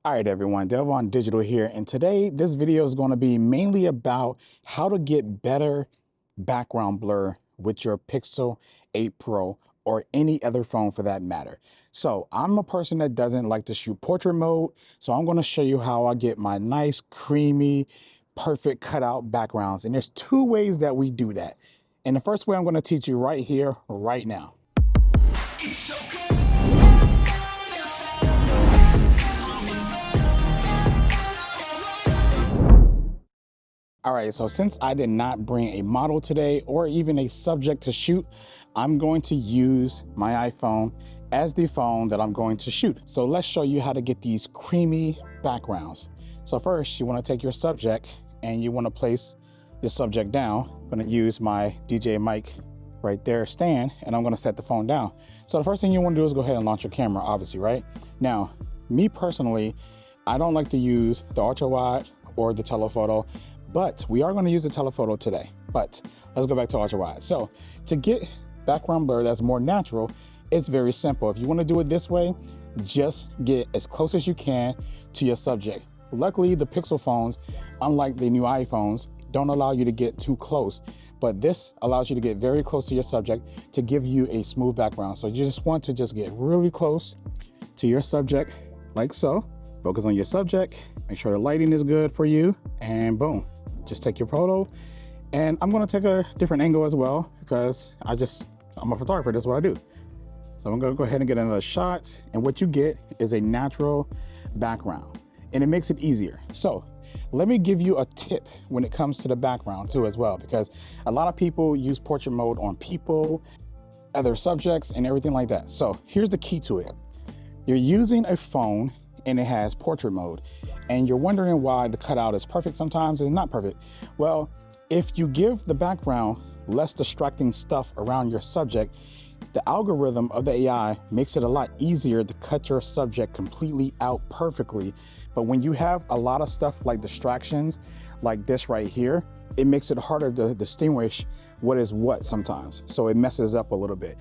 All right, everyone, Delvon Digital here, and today this video is going to be mainly about how to get better background blur with your Pixel 8 Pro or any other phone for that matter. So I'm a person that doesn't like to shoot portrait mode, so I'm going to show you how I get my nice, creamy, perfect cutout backgrounds. And there's two ways that we do that. And the first way I'm going to teach you right here, right now. All right, so since I did not bring a model today or even a subject to shoot, I'm going to use my iPhone as the phone that I'm going to shoot. So let's show you how to get these creamy backgrounds. So first, you want to take your subject and you want to place your subject down. I'm going to use my DJ mic right there stand, and I'm going to set the phone down. So the first thing you want to do is go ahead and launch your camera, obviously, right? Now, me personally, I don't like to use the ultra wide or the telephoto, but we are going to use the telephoto today. But let's go back to ultra wide. So to get background blur that's more natural, it's very simple. If you want to do it this way, just get as close as you can to your subject. Luckily, the Pixel phones, unlike the new iPhones, don't allow you to get too close, but this allows you to get very close to your subject to give you a smooth background. So you just want to just get really close to your subject like so. Focus on your subject, make sure the lighting is good for you, and boom, just take your photo. And I'm gonna take a different angle as well because I'm a photographer, that's what I do. So I'm gonna go ahead and get another shot, and what you get is a natural background, and it makes it easier. So let me give you a tip when it comes to the background too as well, because a lot of people use portrait mode on people, other subjects, and everything like that. So here's the key to it. You're using a phone and it has portrait mode, and you're wondering why the cutout is perfect sometimes and not perfect. Well, if you give the background less distracting stuff around your subject, the algorithm of the AI makes it a lot easier to cut your subject completely out perfectly. But when you have a lot of stuff like distractions like this right here, it makes it harder to distinguish what is what sometimes. So it messes up a little bit.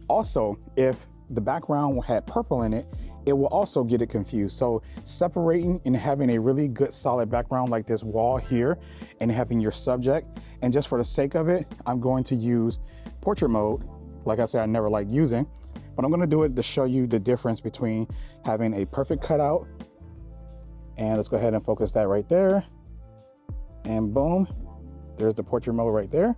Also, if the background had purple in it, it will also get it confused. So separating and having a really good solid background like this wall here and having your subject, and just for the sake of it, I'm going to use portrait mode. Like I said, I never like using, but I'm gonna do it to show you the difference between having a perfect cutout. And let's go ahead and focus that right there. And boom, there's the portrait mode right there.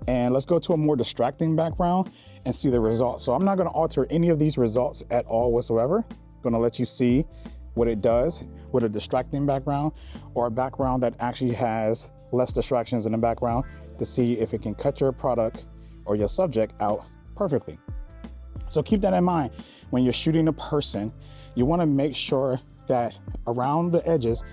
And let's go to a more distracting background and see the results. So I'm not gonna alter any of these results at all whatsoever. I'm gonna let you see what it does with a distracting background or a background that actually has less distractions in the background to see if it can cut your product or your subject out perfectly. So keep that in mind when you're shooting a person. You wanna make sure that around the edges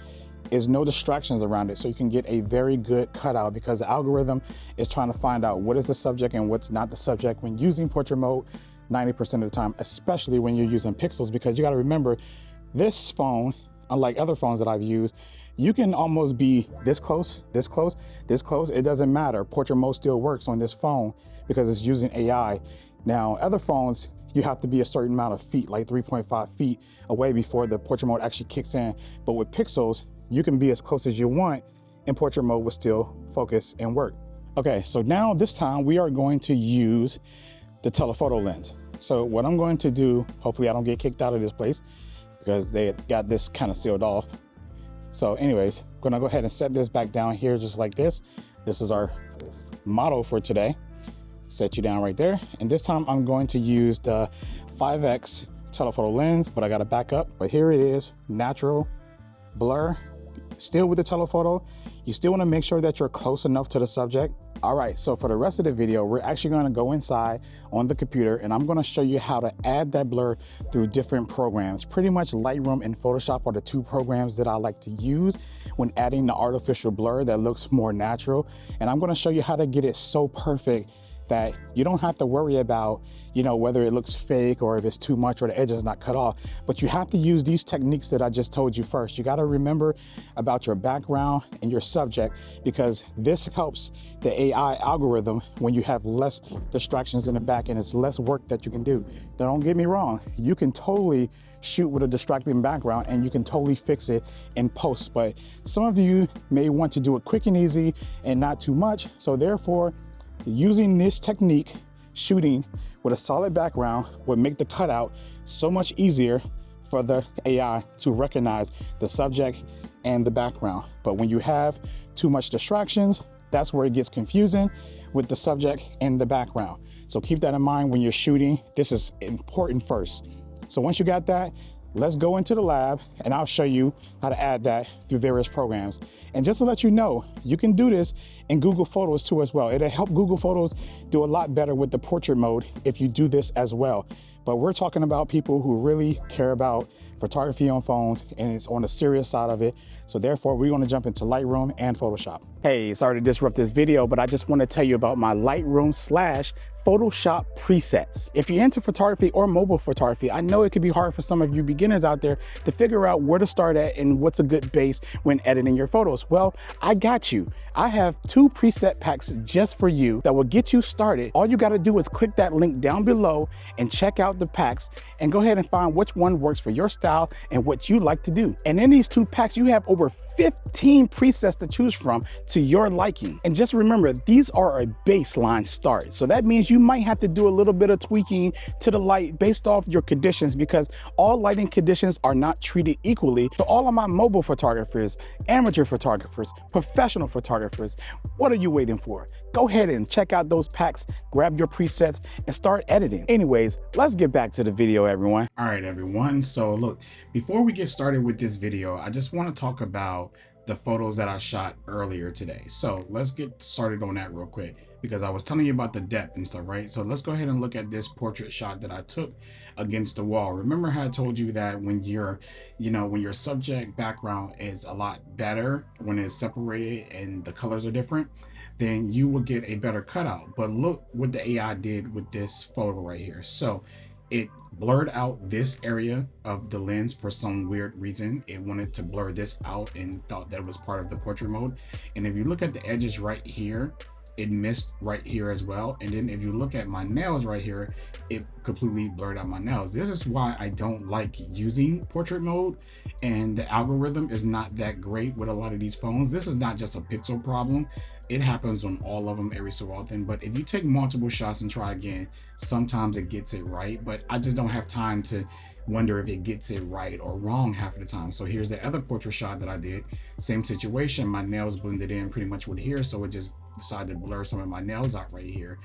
is no distractions around it, so you can get a very good cutout, because the algorithm is trying to find out what is the subject and what's not the subject when using portrait mode 90% of the time, especially when you're using pixels, because you got to remember this phone, unlike other phones that I've used, you can almost be this close, this close, this close. It doesn't matter. Portrait mode still works on this phone because it's using AI. Now, other phones, you have to be a certain amount of feet, like 3.5 feet away before the portrait mode actually kicks in. But with pixels, you can be as close as you want and portrait mode will still focus and work. Okay, so now this time we are going to use the telephoto lens. So what I'm going to do, hopefully I don't get kicked out of this place because they got this kind of sealed off. So anyways, I'm gonna go ahead and set this back down here just like this. This is our model for today. Set you down right there. And this time I'm going to use the 5X telephoto lens, but I got to back up. But here it is, natural blur. Still with the telephoto, you still want to make sure that you're close enough to the subject. All right, so for the rest of the video, we're actually going to go inside on the computer and I'm going to show you how to add that blur through different programs. Pretty much Lightroom and Photoshop are the two programs that I like to use when adding the artificial blur that looks more natural. And I'm going to show you how to get it so perfect that you don't have to worry about, you know, whether it looks fake or if it's too much or the edge is not cut off. But you have to use these techniques that I just told you first. You got to remember about your background and your subject, because this helps the AI algorithm when you have less distractions in the back and it's less work that you can do. Now, don't get me wrong, you can totally shoot with a distracting background and you can totally fix it in post, but some of you may want to do it quick and easy and not too much. So therefore, using this technique, shooting with a solid background, would make the cutout so much easier for the AI to recognize the subject and the background. But when you have too much distractions, that's where it gets confusing with the subject and the background. So keep that in mind when you're shooting. This is important first. So once you got that, let's go into the lab and I'll show you how to add that through various programs. And just to let you know, you can do this in Google Photos too as well. It'll help Google Photos do a lot better with the portrait mode if you do this as well. But we're talking about people who really care about photography on phones and it's on the serious side of it. So therefore, we're going to jump into Lightroom and Photoshop. Hey, sorry to disrupt this video, but I just want to tell you about my Lightroom / Photoshop presets. If you're into photography or mobile photography, I know it could be hard for some of you beginners out there to figure out where to start at and what's a good base when editing your photos. Well, I got you. I have 2 preset packs just for you that will get you started. All you got to do is click that link down below and check out the packs and go ahead and find which one works for your style and what you like to do. And in these 2 packs, you have over 15 presets to choose from to your liking. And just remember, these are a baseline start. So that means you might have to do a little bit of tweaking to the light based off your conditions, because all lighting conditions are not treated equally. So all of my mobile photographers, amateur photographers, professional photographers, what are you waiting for? Go ahead and check out those packs, grab your presets and start editing. Anyways, let's get back to the video, everyone. All right, everyone. So look, before we get started with this video, I just want to talk about the photos that I shot earlier today. So let's get started on that real quick, because I was telling you about the depth and stuff, right? So let's go ahead and look at this portrait shot that I took against the wall. Remember how I told you that when you're, when your subject background is a lot better, when it's separated and the colors are different, then you will get a better cutout. But look what the AI did with this photo right here. So it blurred out this area of the lens for some weird reason. It wanted to blur this out and thought that was part of the portrait mode. And if you look at the edges right here, it missed right here as well. And then if you look at my nails right here, it completely blurred out my nails. This is why I don't like using portrait mode, and the algorithm is not that great with a lot of these phones. This is not just a pixel problem. It happens on all of them every so often. But if you take multiple shots and try again, sometimes it gets it right. But I just don't have time to wonder if it gets it right or wrong half of the time. So here's the other portrait shot that I did. Same situation. My nails blended in pretty much with here, so it just decided to blur some of my nails out right here.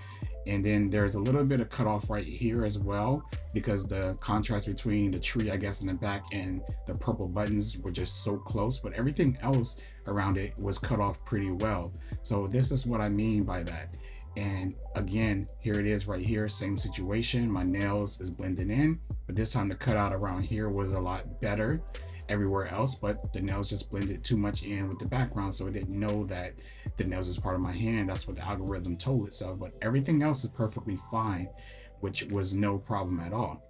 And then there's a little bit of cutoff right here as well, because the contrast between the tree, I guess, in the back and the purple buttons were just so close, but everything else around it was cut off pretty well. So this is what I mean by that. And again, here it is right here, same situation. My nails is blending in, but this time the cutout around here was a lot better everywhere else, but the nails just blended too much in with the background, so it didn't know that the nails is part of my hand. That's what the algorithm told itself, but everything else is perfectly fine, which was no problem at all.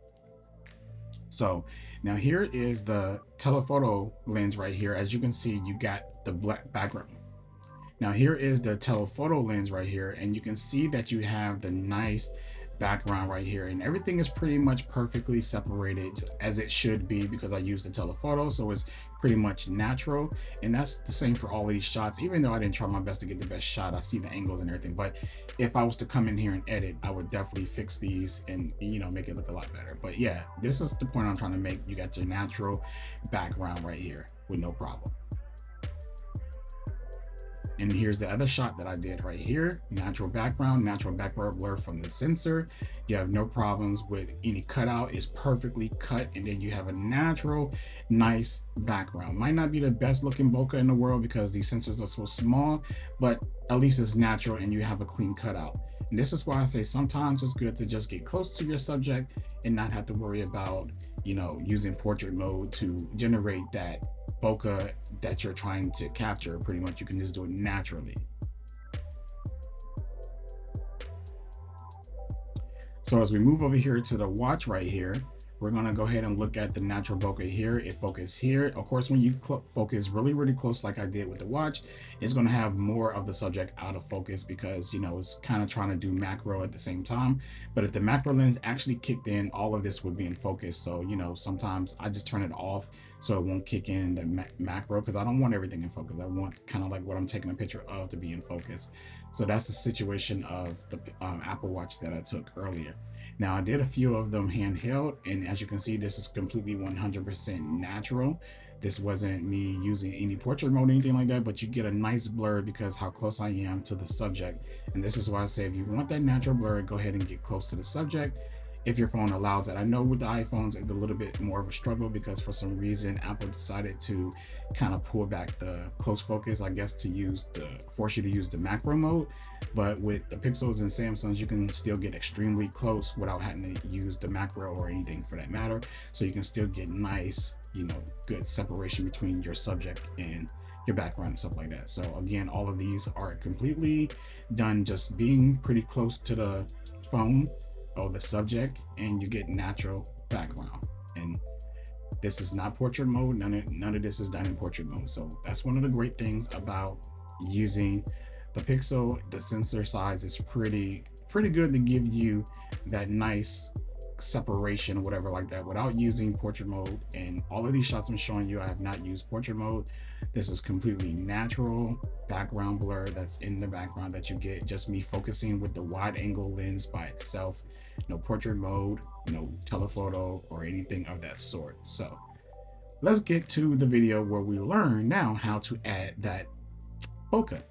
So now here is the telephoto lens right here. As you can see, you got the black background. Now here is the telephoto lens right here, and you can see that you have the nice background right here, and everything is pretty much perfectly separated as it should be, because I used the telephoto, so it's pretty much natural. And that's the same for all these shots. Even though I didn't try my best to get the best shot, I see the angles and everything, but if I was to come in here and edit, I would definitely fix these and make it look a lot better. But yeah, this is the point I'm trying to make. You got your natural background right here with no problem. And here's the other shot that I did right here. Natural background blur from the sensor. You have no problems with any cutout. It's perfectly cut. And then you have a natural, nice background. Might not be the best looking bokeh in the world because these sensors are so small, but at least it's natural and you have a clean cutout. And this is why I say sometimes it's good to just get close to your subject and not have to worry about, using portrait mode to generate that bokeh that you're trying to capture. Pretty much you can just do it naturally. So as we move over here to the watch right here, we're gonna go ahead and look at the natural bokeh here. It focuses here. Of course, when you focus really, really close like I did with the watch, it's gonna have more of the subject out of focus because, you know, it's kind of trying to do macro at the same time. But if the macro lens actually kicked in, all of this would be in focus. So, you know, sometimes I just turn it off so it won't kick in the macro because I don't want everything in focus. I want kind of like what I'm taking a picture of to be in focus. So that's the situation of the Apple Watch that I took earlier. Now I did a few of them handheld, and as you can see, this is completely 100% natural. This wasn't me using any portrait mode or anything like that, but you get a nice blur because how close I am to the subject. And this is why I say if you want that natural blur, go ahead and get close to the subject if your phone allows it. I know with the iPhones it's a little bit more of a struggle because for some reason Apple decided to kind of pull back the close focus, I guess, to force you to use the macro mode. But with the Pixels and Samsungs, you can still get extremely close without having to use the macro or anything for that matter. So you can still get nice, you know, good separation between your subject and your background and stuff like that. So again, all of these are completely done just being pretty close to the phone or the subject, and you get natural background. And this is not portrait mode. None of this is done in portrait mode. So that's one of the great things about using the Pixel. The sensor size is pretty good to give you that nice separation or whatever like that without using portrait mode. And all of these shots I'm showing you, I have not used portrait mode. This is completely natural background blur that's in the background that you get just me focusing with the wide angle lens by itself. No portrait mode, no telephoto or anything of that sort. So let's get to the video where we learn now how to add that bokeh.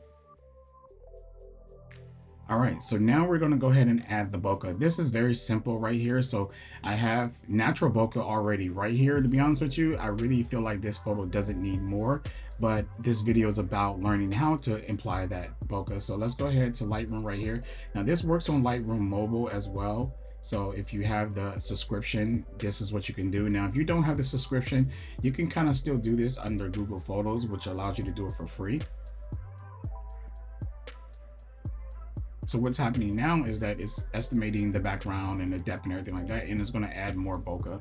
All right, so now we're gonna go ahead and add the bokeh. This is very simple right here. So I have natural bokeh already right here. To be honest with you, I really feel like this photo doesn't need more, but this video is about learning how to apply that bokeh. So let's go ahead to Lightroom right here. Now this works on Lightroom mobile as well. So if you have the subscription, this is what you can do. Now, if you don't have the subscription, you can kind of still do this under Google Photos, which allows you to do it for free. So what's happening now is that it's estimating the background and the depth and everything like that, and it's going to add more bokeh.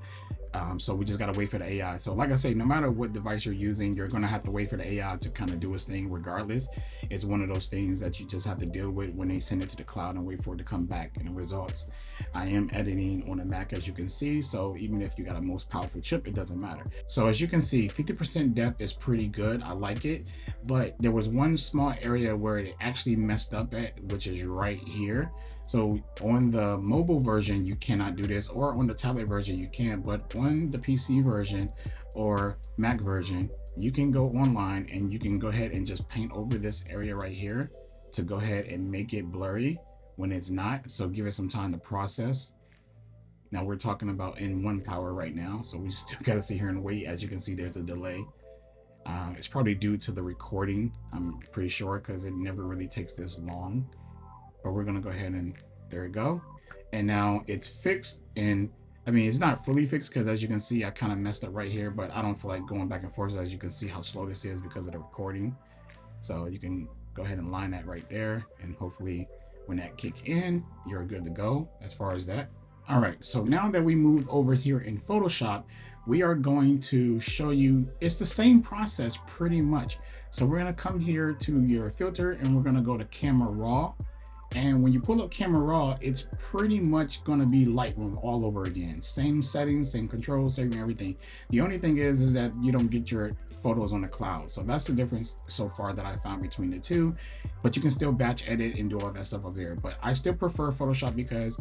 So we just got to wait for the AI. So like I say, no matter what device you're using, you're going to have to wait for the AI to kind of do its thing regardless. It's one of those things that you just have to deal with when they send it to the cloud and wait for it to come back in the results. I am editing on a Mac, as you can see. So even if you got a most powerful chip, it doesn't matter. So as you can see, 50% depth is pretty good. I like it, but there was one small area where it actually messed up at, which is right here. So on the mobile version, you cannot do this, or on the tablet version, you can, but on the PC version or Mac version, you can go online and you can go ahead and just paint over this area right here to go ahead and make it blurry when it's not. So give it some time to process. Now we're talking about in 1 power right now. So we still got to sit here and wait. As you can see, there's a delay. It's probably due to the recording, I'm pretty sure, because it never really takes this long. But we're gonna go ahead and there we go. And now it's fixed, and I mean, it's not fully fixed because as you can see, I kind of messed up right here, but I don't feel like going back and forth. As you can see how slow this is because of the recording. So you can go ahead and line that right there, and hopefully when that kick in, you're good to go as far as that. All right, so now that we moved over here in Photoshop, we are going to show you, it's the same process pretty much. So we're gonna come here to your filter and we're gonna go to Camera Raw. And when you pull up Camera Raw, it's pretty much going to be Lightroom all over again. Same settings, same controls, same everything. The only thing is that you don't get your photos on the cloud. So that's the difference so far that I found between the two. But you can still batch edit and do all that stuff up there. But I still prefer Photoshop because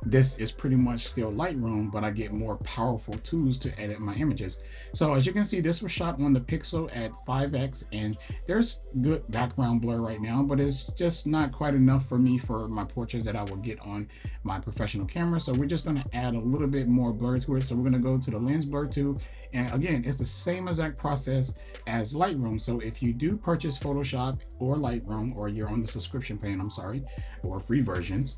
this is pretty much still Lightroom, but I get more powerful tools to edit my images. So as you can see, this was shot on the Pixel at 5x, and there's good background blur right now, but it's just not quite enough for me for my portraits that I will get on my professional camera. So we're just going to add a little bit more blur to it. So we're going to go to the lens blur tool, and again, it's the same exact process as Lightroom. So if you do purchase Photoshop or Lightroom, or you're on the subscription plan, I'm sorry, or free versions,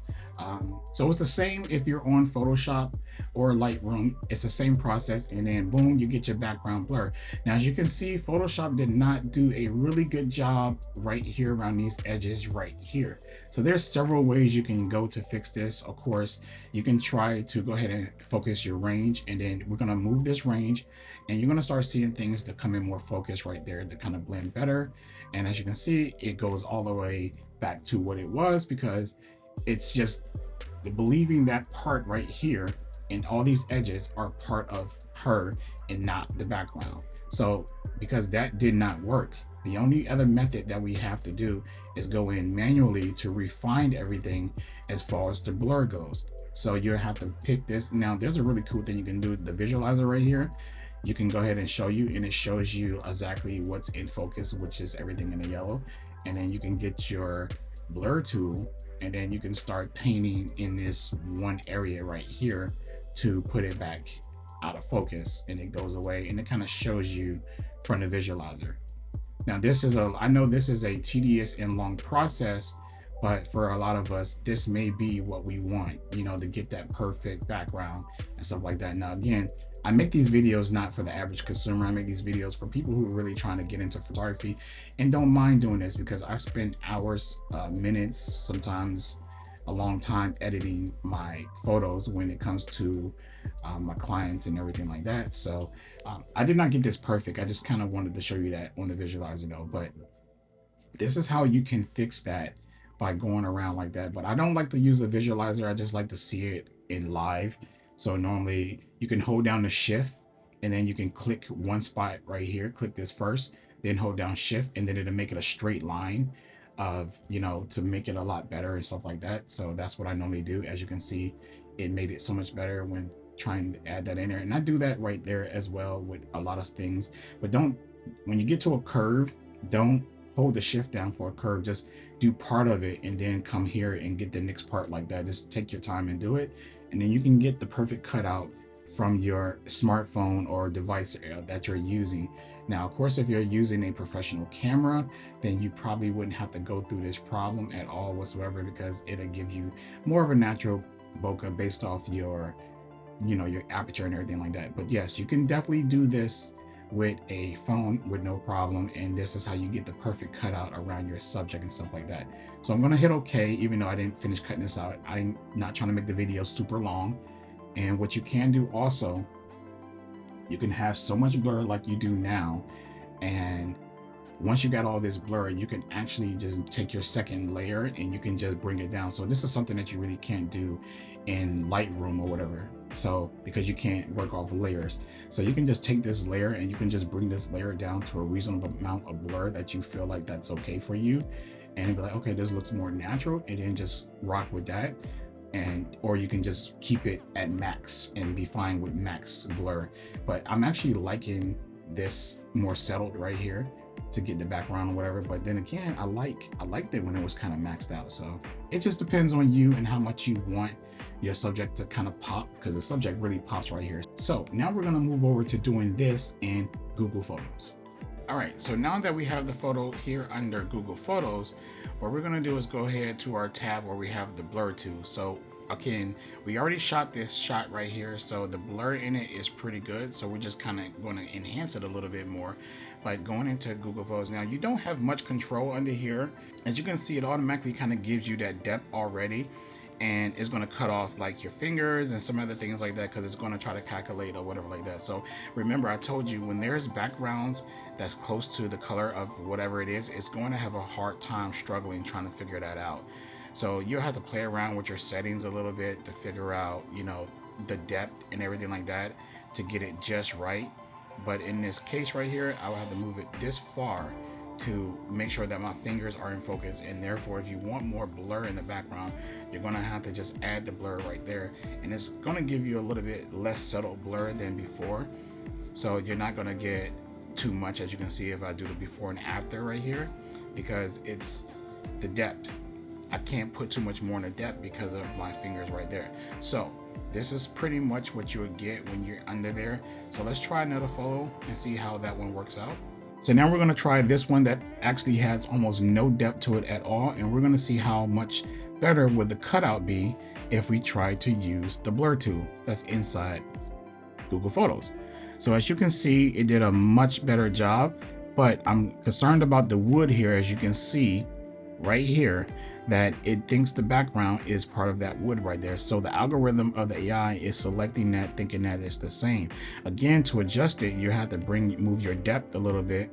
So it's the same if you're on Photoshop or Lightroom. It's the same process, and then boom, you get your background blur. Now, as you can see, Photoshop did not do a really good job right here around these edges right here. So there's several ways you can go to fix this. Of course, you can try to go ahead and focus your range, and then we're gonna move this range, and you're gonna start seeing things that come in more focus right there that kind of blend better. And as you can see, it goes all the way back to what it was, because it's just believing that part right here and all these edges are part of her and not the background. So because that did not work, the only other method that we have to do is go in manually to refine everything as far as the blur goes. So you have to pick this. Now there's a really cool thing you can do, the visualizer right here. You can go ahead and show you, and it shows you exactly what's in focus, which is everything in the yellow. And then you can get your blur tool, and then you can start painting in this one area right here to put it back out of focus, and it goes away, and it kind of shows you from the visualizer. Now this is I know this is a tedious and long process, but for a lot of us, this may be what we want, you know, to get that perfect background and stuff like that. Now, again, I make these videos not for the average consumer. I make these videos for people who are really trying to get into photography and don't mind doing this, because I spend hours, minutes, sometimes a long time editing my photos when it comes to my clients and everything like that. So I did not get this perfect. I just kind of wanted to show you that on the visualizer though. But this is how you can fix that, by going around like that. But I don't like to use a visualizer. I just like to see it in live. So normally you can hold down the shift, and then you can click one spot right here, click this first, then hold down shift, and then it'll make it a straight line of, you know, to make it a lot better and stuff like that. So that's what I normally do. As you can see, it made it so much better when trying to add that in there. And I do that right there as well with a lot of things. But don't, when you get to a curve, don't hold the shift down for a curve. Just do part of it and then come here and get the next part like that. Just take your time and do it, and then you can get the perfect cutout from your smartphone or device that you're using. Now, of course, if you're using a professional camera, then you probably wouldn't have to go through this problem at all whatsoever, because it'll give you more of a natural bokeh based off your, you know, your aperture and everything like that. But yes, you can definitely do this with a phone with no problem, and this is how you get the perfect cutout around your subject and stuff like that. So I'm gonna hit OK, even though I didn't finish cutting this out. I'm not trying to make the video super long. And what you can do also, you can have so much blur like you do now, and once you got all this blur, you can actually just take your second layer and you can just bring it down. So this is something that you really can't do in Lightroom or whatever, so because you can't work off layers. So you can just take this layer and you can just bring this layer down to a reasonable amount of blur that you feel like that's okay for you, and be like, okay, this looks more natural, and then just rock with that. And or you can just keep it at max and be fine with max blur. But I'm actually liking this more settled right here to get the background or whatever. But then again, I liked it when it was kind of maxed out. So it just depends on you and how much you want your subject to kind of pop, because the subject really pops right here. So now we're going to move over to doing this in Google Photos. All right, so now that we have the photo here under Google Photos, what we're gonna do is go ahead to our tab where we have the blur tool. So again, we already shot this shot right here, so the blur in it is pretty good. So we're just kind of going to enhance it a little bit more by going into Google Photos. Now you don't have much control under here. As you can see, it automatically kind of gives you that depth already, and it's going to cut off like your fingers and some other things like that, because it's going to try to calculate or whatever like that. So remember, I told you, when there's backgrounds that's close to the color of whatever it is, it's going to have a hard time struggling trying to figure that out. So you'll have to play around with your settings a little bit to figure out, you know, the depth and everything like that to get it just right. But in this case right here, I will have to move it this far to make sure that my fingers are in focus, and therefore if you want more blur in the background, you're going to have to just add the blur right there, and it's going to give you a little bit less subtle blur than before. So you're not going to get too much, as you can see if I do the before and after right here, because it's the depth. I can't put too much more in the depth because of my fingers right there. So this is pretty much what you would get when you're under there. So let's try another photo and see how that one works out. So now we're going to try this one that actually has almost no depth to it at all, and we're going to see how much better would the cutout be if we try to use the blur tool that's inside Google Photos. So as you can see, it did a much better job, but I'm concerned about the wood here. As you can see right here, that it thinks the background is part of that wood right there. So the algorithm of the AI is selecting that, thinking that it's the same. Again, to adjust it, you have to move your depth a little bit,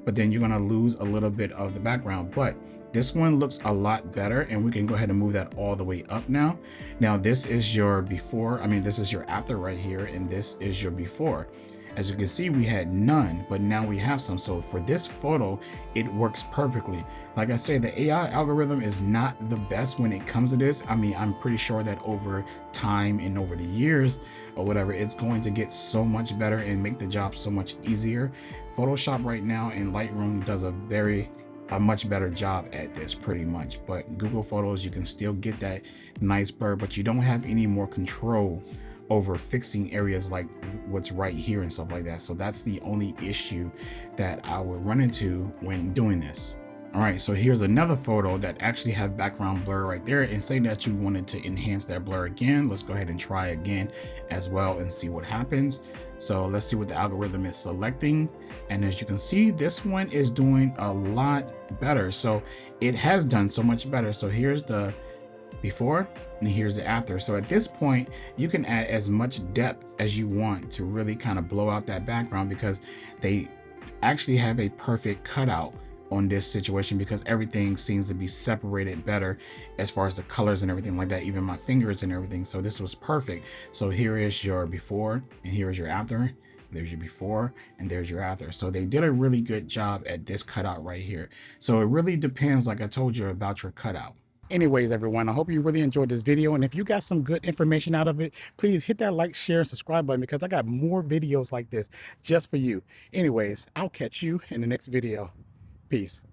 but then you're gonna lose a little bit of the background. But this one looks a lot better, and we can go ahead and move that all the way up now. Now this is your before, this is your after right here, and this is your before. As you can see, we had none, but now we have some. So for this photo, it works perfectly. Like I said, the AI algorithm is not the best when it comes to this. I'm pretty sure that over time and over the years or whatever, it's going to get so much better and make the job so much easier. Photoshop right now and Lightroom does a much better job at this pretty much, but Google Photos, you can still get that nice blur, but you don't have any more control over fixing areas like what's right here and stuff like that. So that's the only issue that I would run into when doing this. All right, so here's another photo that actually has background blur right there, and say that you wanted to enhance that blur again. Let's go ahead and try again as well and see what happens. So let's see what the algorithm is selecting. And as you can see, this one is doing a lot better. So it has done so much better. So here's the before and here's the after. So at this point, you can add as much depth as you want to really kind of blow out that background, because they actually have a perfect cutout on this situation, because everything seems to be separated better as far as the colors and everything like that, even my fingers and everything. So this was perfect. So here is your before and here is your after. There's your before and there's your after. So they did a really good job at this cutout right here. So it really depends, like I told you, about your cutout. Anyways, everyone, I hope you really enjoyed this video, and if you got some good information out of it, please hit that like, share, and subscribe button, because I got more videos like this just for you. Anyways, I'll catch you in the next video. Peace.